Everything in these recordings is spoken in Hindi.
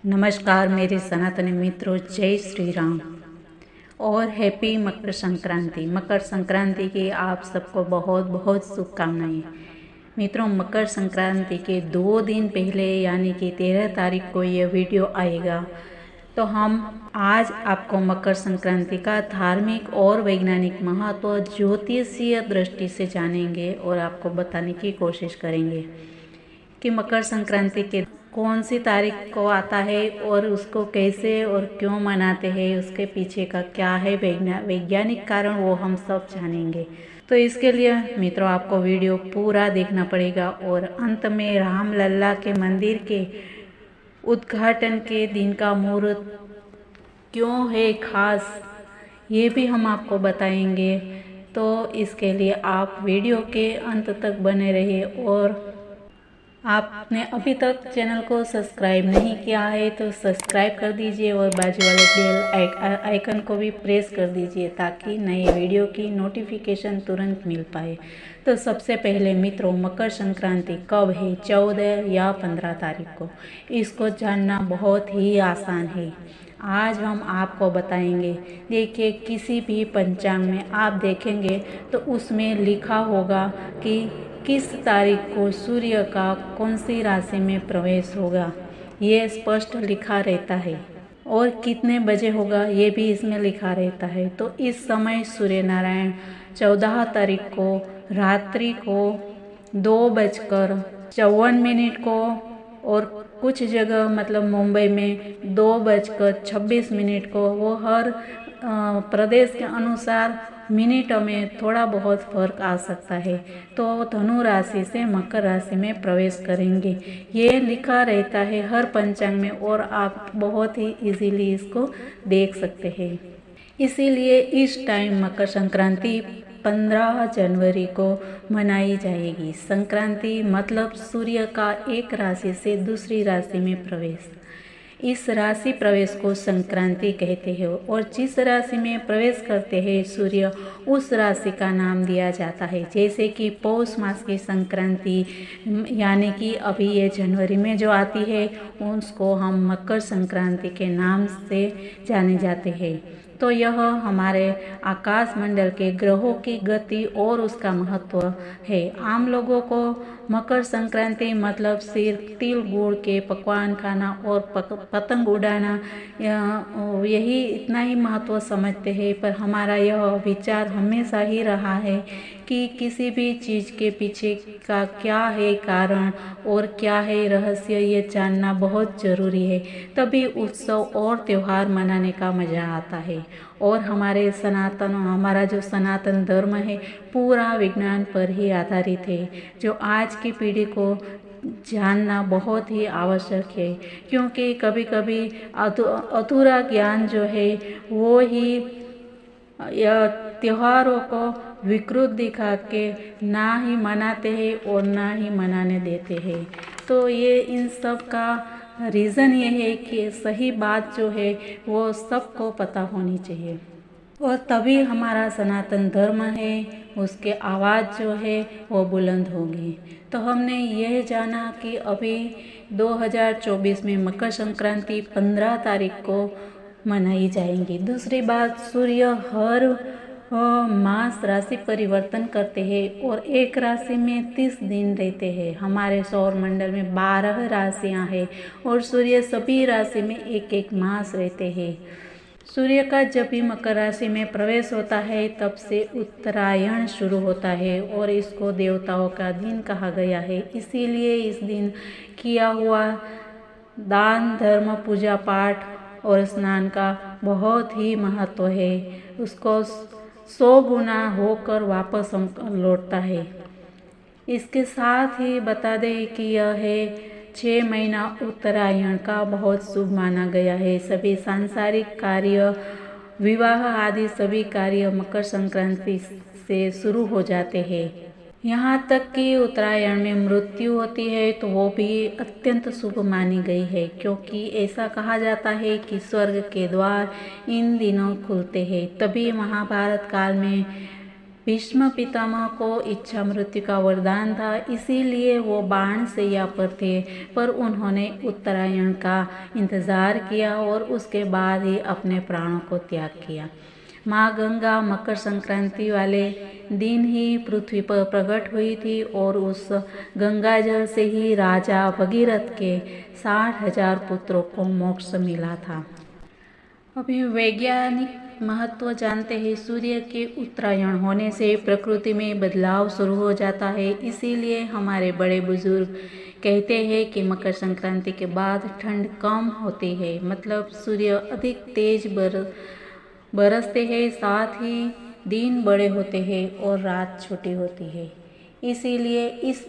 नमस्कार मेरे सनातनी मित्रों, जय श्री राम और हैप्पी मकर संक्रांति। मकर संक्रांति की आप सबको बहुत बहुत शुभकामनाएं। मित्रों, मकर संक्रांति के 2 दिन पहले यानी कि 13 तारीख को यह वीडियो आएगा। तो हम आज आपको मकर संक्रांति का धार्मिक और वैज्ञानिक महत्व ज्योतिषीय दृष्टि से जानेंगे और आपको बताने की कोशिश करेंगे कि मकर संक्रांति के कौन सी तारीख को आता है और उसको कैसे और क्यों मनाते हैं, उसके पीछे का क्या है वैज्ञानिक कारण, वो हम सब जानेंगे। तो इसके लिए मित्रों आपको वीडियो पूरा देखना पड़ेगा और अंत में राम लल्ला के मंदिर के उद्घाटन के दिन का मुहूर्त क्यों है खास, ये भी हम आपको बताएंगे। तो इसके लिए आप वीडियो के अंत तक बने रहिए और आपने अभी तक चैनल को सब्सक्राइब नहीं किया है तो सब्सक्राइब कर दीजिए और बाजू वाले बेल आइकन को भी प्रेस कर दीजिए ताकि नए वीडियो की नोटिफिकेशन तुरंत मिल पाए। तो सबसे पहले मित्रों, मकर संक्रांति कब है? 14 या 15 तारीख को। इसको जानना बहुत ही आसान है, आज हम आपको बताएंगे। देखिए, किसी भी पंचांग में आप देखेंगे तो उसमें लिखा होगा कि किस तारीख को सूर्य का कौन सी राशि में प्रवेश होगा, ये स्पष्ट लिखा रहता है और कितने बजे होगा ये भी इसमें लिखा रहता है। तो इस समय सूर्य नारायण 14 तारीख को रात्रि को 2:54 को और कुछ जगह मतलब मुंबई में 2:26 को, वो हर प्रदेश के अनुसार मिनटों में थोड़ा बहुत फर्क आ सकता है। तो धनु राशि से मकर राशि में प्रवेश करेंगे, ये लिखा रहता है हर पंचांग में और आप बहुत ही इजीली इसको देख सकते हैं। इसीलिए इस टाइम मकर संक्रांति 15 जनवरी को मनाई जाएगी। संक्रांति मतलब सूर्य का एक राशि से दूसरी राशि में प्रवेश। इस राशि प्रवेश को संक्रांति कहते हैं और जिस राशि में प्रवेश करते हैं सूर्य, उस राशि का नाम दिया जाता है। जैसे कि पौष मास की संक्रांति यानी कि अभी ये जनवरी में जो आती है, उसको हम मकर संक्रांति के नाम से जाने जाते हैं। तो यह हमारे आकाश मंडल के ग्रहों की गति और उसका महत्व है। आम लोगों को मकर संक्रांति मतलब सिर्फ तिल गुड़ के पकवान खाना और पतंग उड़ाना, यही इतना ही महत्व समझते हैं। पर हमारा यह विचार हमेशा ही रहा है कि किसी भी चीज़ के पीछे का क्या है कारण और क्या है रहस्य, ये जानना बहुत ज़रूरी है। तभी उत्सव और त्यौहार मनाने का मज़ा आता है। और हमारा जो सनातन धर्म है पूरा विज्ञान पर ही आधारित है, जो आज की पीढ़ी को जानना बहुत ही आवश्यक है। क्योंकि कभी कभी अधूरा ज्ञान जो है वो ही यह त्योहारों को विकृत दिखा के ना ही मनाते हैं और ना ही मनाने देते हैं। तो ये इन सब का रीज़न ये है कि सही बात जो है वो सबको पता होनी चाहिए और तभी हमारा सनातन धर्म है उसके आवाज़ जो है वो बुलंद होगी। तो हमने यह जाना कि अभी 2024 में मकर संक्रांति 15 तारीख को मनाई जाएंगी। दूसरी बात, सूर्य हर मास राशि परिवर्तन करते हैं और एक राशि में 30 दिन रहते हैं। हमारे सौर मंडल में 12 राशियां हैं और सूर्य सभी राशि में एक एक मास रहते हैं। सूर्य का जब भी मकर राशि में प्रवेश होता है तब से उत्तरायण शुरू होता है और इसको देवताओं का दिन कहा गया है। इसीलिए इस दिन किया हुआ दान, धर्म, पूजा पाठ और स्नान का बहुत ही महत्व है। उसको 100 गुना होकर वापस लौटता है। इसके साथ ही बता दें कि यह है 6 महीना उत्तरायण का बहुत शुभ माना गया है। सभी सांसारिक कार्य, विवाह आदि सभी कार्य मकर संक्रांति से शुरू हो जाते हैं। यहाँ तक कि उत्तरायण में मृत्यु होती है तो वो भी अत्यंत शुभ मानी गई है, क्योंकि ऐसा कहा जाता है कि स्वर्ग के द्वार इन दिनों खुलते हैं। तभी महाभारत काल में भीष्म पितामह को इच्छा मृत्यु का वरदान था, इसीलिए वो बाण शैया पर थे, पर उन्होंने उत्तरायण का इंतजार किया और उसके बाद ही अपने प्राणों को त्याग किया। माँ गंगा मकर संक्रांति वाले दिन ही पृथ्वी पर प्रकट हुई थी और उस गंगा जल से ही राजा भगीरथ के 60,000 पुत्रों को मोक्ष मिला था। अभी वैज्ञानिक महत्व जानते हैं। सूर्य के उत्तरायण होने से प्रकृति में बदलाव शुरू हो जाता है, इसीलिए हमारे बड़े बुजुर्ग कहते हैं कि मकर संक्रांति के बाद ठंड कम होती है, मतलब सूर्य अधिक तेज बरसते हैं, साथ ही दिन बड़े होते हैं और रात छोटी होती है। इसीलिए इस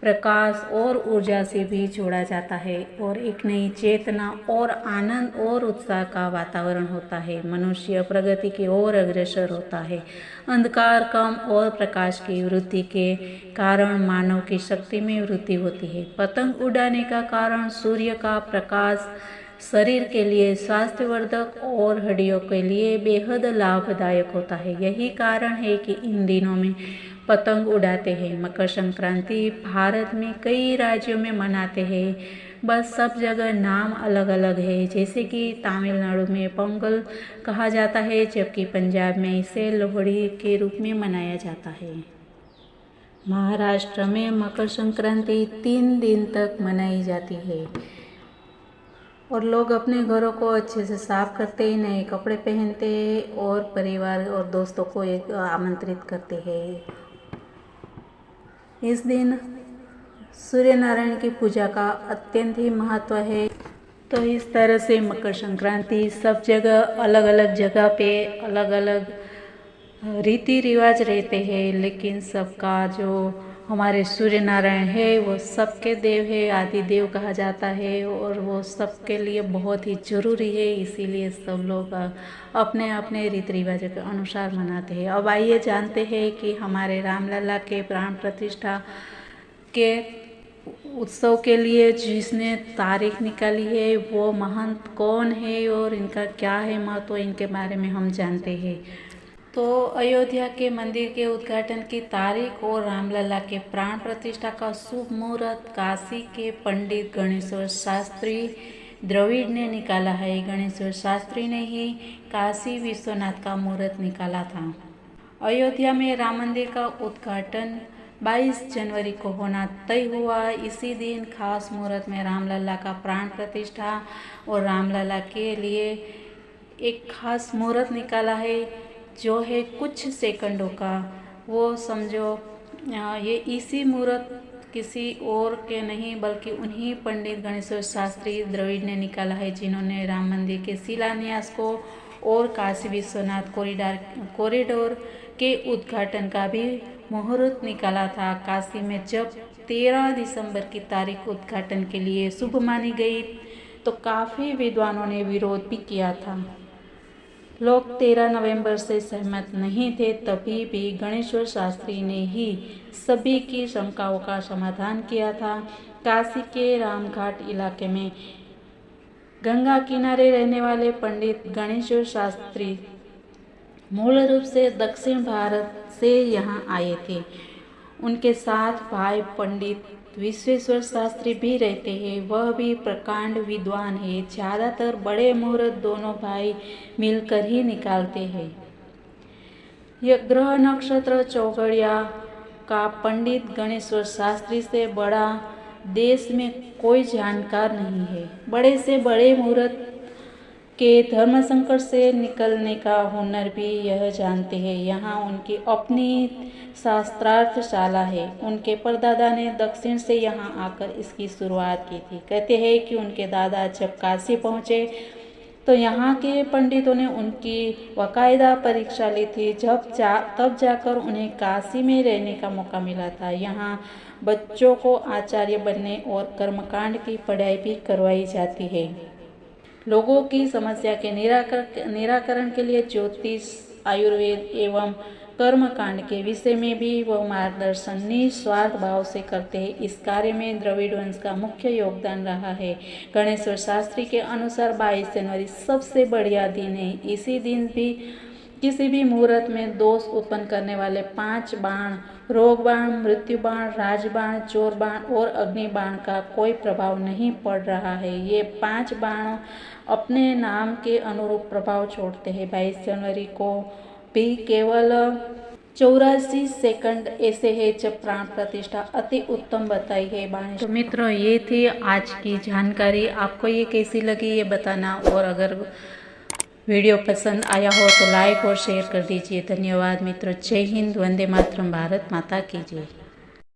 प्रकाश और ऊर्जा से भी जोड़ा जाता है और एक नई चेतना और आनंद और उत्साह का वातावरण होता है। मनुष्य प्रगति की ओर अग्रसर होता है। अंधकार कम और प्रकाश की वृद्धि के कारण मानव की शक्ति में वृद्धि होती है। पतंग उड़ाने का कारण सूर्य का प्रकाश शरीर के लिए स्वास्थ्यवर्धक और हड्डियों के लिए बेहद लाभदायक होता है। यही कारण है कि इन दिनों में पतंग उड़ाते हैं। मकर संक्रांति भारत में कई राज्यों में मनाते हैं, बस सब जगह नाम अलग अलग है। जैसे कि तमिलनाडु में पोंगल कहा जाता है, जबकि पंजाब में इसे लोहड़ी के रूप में मनाया जाता है। महाराष्ट्र में मकर संक्रांति 3 दिन तक मनाई जाती है और लोग अपने घरों को अच्छे से साफ करते हैं, नए कपड़े पहनते हैं और परिवार और दोस्तों को आमंत्रित करते हैं। इस दिन सूर्य नारायण की पूजा का अत्यंत ही महत्व है। तो इस तरह से मकर संक्रांति सब जगह अलग अलग जगह पे अलग अलग रीति रिवाज रहते हैं, लेकिन सबका जो हमारे सूर्य नारायण है वो सबके देव है, आदि देव कहा जाता है और वो सबके लिए बहुत ही ज़रूरी है। इसीलिए सब लोग अपने अपने रीति रिवाजों के अनुसार मनाते हैं। अब आइए जानते हैं कि हमारे रामलला के प्राण प्रतिष्ठा के उत्सव के लिए जिसने तारीख निकाली है वो महंत कौन है और इनका क्या है महत्व, इनके बारे में हम जानते हैं। तो अयोध्या के मंदिर के उद्घाटन की तारीख और रामलला के प्राण प्रतिष्ठा का शुभ मुहूर्त काशी के पंडित गणेश्वर शास्त्री द्रविड़ ने निकाला है। गणेश्वर शास्त्री ने ही काशी विश्वनाथ का मुहूर्त निकाला था। अयोध्या में राम मंदिर का उद्घाटन 22 जनवरी को होना तय हुआ। इसी दिन खास मुहूर्त में रामलला का प्राण प्रतिष्ठा और रामलला के लिए एक खास मुहूर्त निकाला है जो है कुछ सेकंडों का। वो समझो ये इसी मुहूर्त किसी और के नहीं बल्कि उन्हीं पंडित गणेश्वर शास्त्री द्रविड़ ने निकाला है, जिन्होंने राम मंदिर के शिलान्यास को और काशी विश्वनाथ कॉरिडोर के उद्घाटन का भी मुहूर्त निकाला था। काशी में जब 13 दिसंबर की तारीख उद्घाटन के लिए शुभ मानी गई तो काफ़ी विद्वानों ने विरोध भी किया था। लोग 13 नवंबर से सहमत नहीं थे, तभी भी गणेश्वर शास्त्री ने ही सभी की शंकाओं का समाधान किया था। काशी के रामघाट इलाके में गंगा किनारे रहने वाले पंडित गणेश्वर शास्त्री मूल रूप से दक्षिण भारत से यहाँ आए थे। उनके साथ भाई पंडित विश्वेश्वर शास्त्री भी रहते हैं, वह भी प्रकांड विद्वान है। ज़्यादातर बड़े मुहूर्त दोनों भाई मिलकर ही निकालते हैं। यह ग्रह नक्षत्र चौघड़िया का पंडित गणेश्वर शास्त्री से बड़ा देश में कोई जानकार नहीं है। बड़े से बड़े मुहूर्त के धर्म संकट से निकलने का हुनर भी यह जानते हैं। यहाँ उनकी अपनी शास्त्रार्थ शाला है। उनके परदादा ने दक्षिण से यहाँ आकर इसकी शुरुआत की थी। कहते हैं कि उनके दादा जब काशी पहुँचे तो यहाँ के पंडितों ने उनकी बाकायदा परीक्षा ली थी। तब जाकर उन्हें काशी में रहने का मौका मिला था। यहाँ बच्चों को आचार्य बनने और कर्मकांड की पढ़ाई भी करवाई जाती है। लोगों की समस्या के निराकरण के लिए ज्योतिष, आयुर्वेद एवं कर्मकांड के विषय में भी वह मार्गदर्शन निस्वार्थ भाव से करते हैं। इस कार्य में द्रविड़ वंश का मुख्य योगदान रहा है। गणेश्वर शास्त्री के अनुसार 22 जनवरी सबसे बढ़िया दिन है। इसी दिन भी किसी भी मुहूर्त में दोष उत्पन्न करने वाले 5 बाण, रोग बाण, मृत्यु बाण, राजबाण, चोर बाण और अग्नि बाण का कोई प्रभाव नहीं पड़ रहा है। ये 5 बाण अपने नाम के अनुरूप प्रभाव छोड़ते हैं। 22 जनवरी को भी केवल 84 सेकंड ऐसे है जब प्राण प्रतिष्ठा अति उत्तम बताई है बाणी। तो मित्रों, ये थी आज की जानकारी। आपको ये कैसी लगी ये बताना, और अगर वीडियो पसंद आया हो तो लाइक और शेयर कर दीजिए। धन्यवाद मित्रों। जय हिंद, वंदे मातरम, भारत माता की जय।